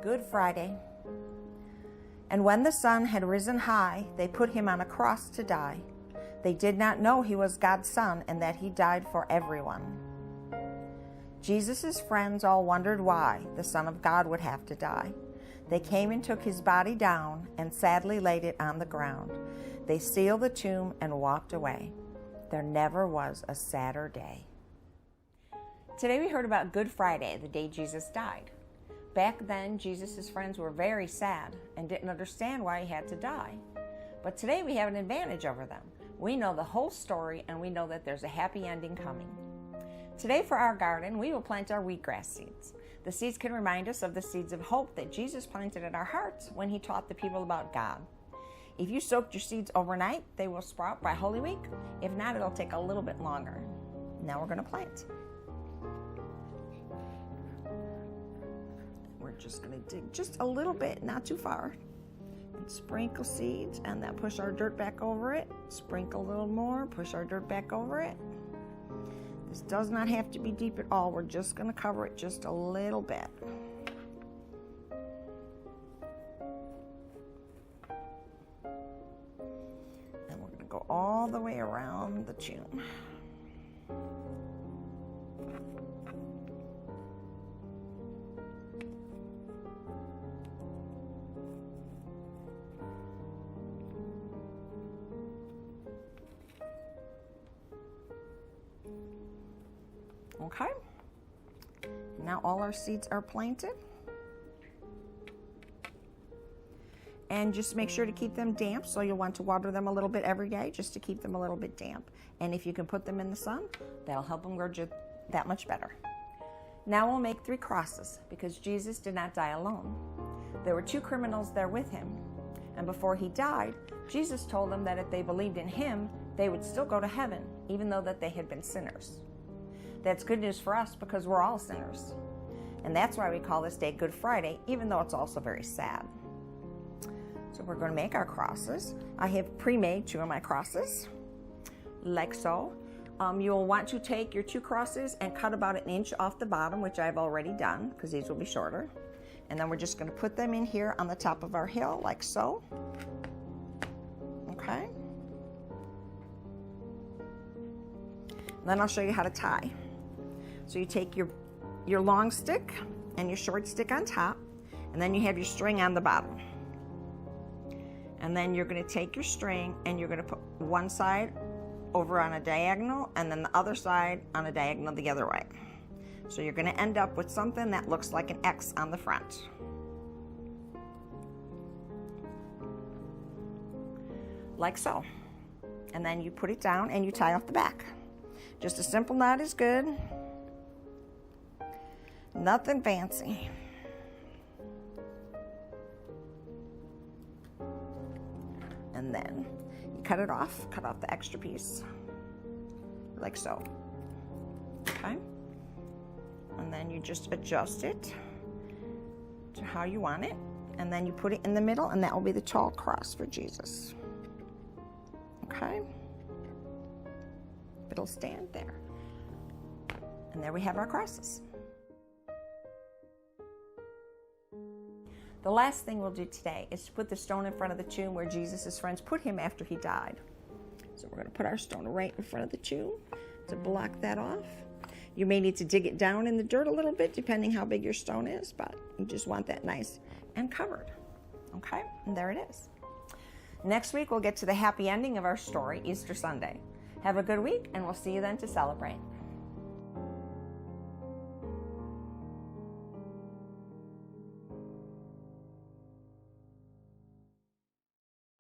Good Friday. And when the sun had risen high, they put him on a cross to die. They did not know he was God's son and that he died for everyone. Jesus' friends all wondered why the Son of God would have to die. They came and took his body down and sadly laid it on the ground. They sealed the tomb and walked away. There never was a sadder day. Today we heard about Good Friday, the day Jesus died. Back then, Jesus' friends were very sad and didn't understand why he had to die. But today we have an advantage over them. We know the whole story and we know that there's a happy ending coming. Today for our garden, we will plant our wheatgrass seeds. The seeds can remind us of the seeds of hope that Jesus planted in our hearts when he taught the people about God. If you soaked your seeds overnight, they will sprout by Holy Week. If not, it'll take a little bit longer. Now we're going to plant. We're just going to dig just a little bit, not too far. And sprinkle seeds and then push our dirt back over it. Sprinkle a little more, push our dirt back over it. This does not have to be deep at all. We're just going to cover it just a little bit. And we're going to go all the way around the tomb. Okay, now all our seeds are planted. And just make sure to keep them damp, so you'll want to water them a little bit every day just to keep them a little bit damp. And if you can put them in the sun, that'll help them grow that much better. Now we'll make 3 crosses because Jesus did not die alone. There were 2 criminals there with him. And before he died, Jesus told them that if they believed in him, they would still go to heaven, even though that they had been sinners. That's good news for us because we're all sinners. And that's why we call this day Good Friday, even though it's also very sad. So we're going to make our crosses. I have pre-made 2 of my crosses, like so. You'll want to take your 2 crosses and cut about 1 inch off the bottom, which I've already done because these will be shorter. And then we're just going to put them in here on the top of our hill, like so. Okay. And then I'll show you how to tie. So you take your long stick and your short stick on top, and then you have your string on the bottom. And then you're going to take your string and you're going to put one side over on a diagonal and then the other side on a diagonal the other way. So you're going to end up with something that looks like an X on the front. Like so. And then you put it down and you tie off the back. Just a simple knot is good. Nothing fancy. And then you cut it off, cut off the extra piece, like so. Okay? And then you just adjust it to how you want it. And then you put it in the middle, and that will be the tall cross for Jesus. Okay? It'll stand there. And there we have our crosses. The last thing we'll do today is to put the stone in front of the tomb where Jesus' friends put him after he died. So we're going to put our stone right in front of the tomb to block that off. You may need to dig it down in the dirt a little bit, depending how big your stone is, but you just want that nice and covered. Okay, and there it is. Next week, we'll get to the happy ending of our story, Easter Sunday. Have a good week, and we'll see you then to celebrate.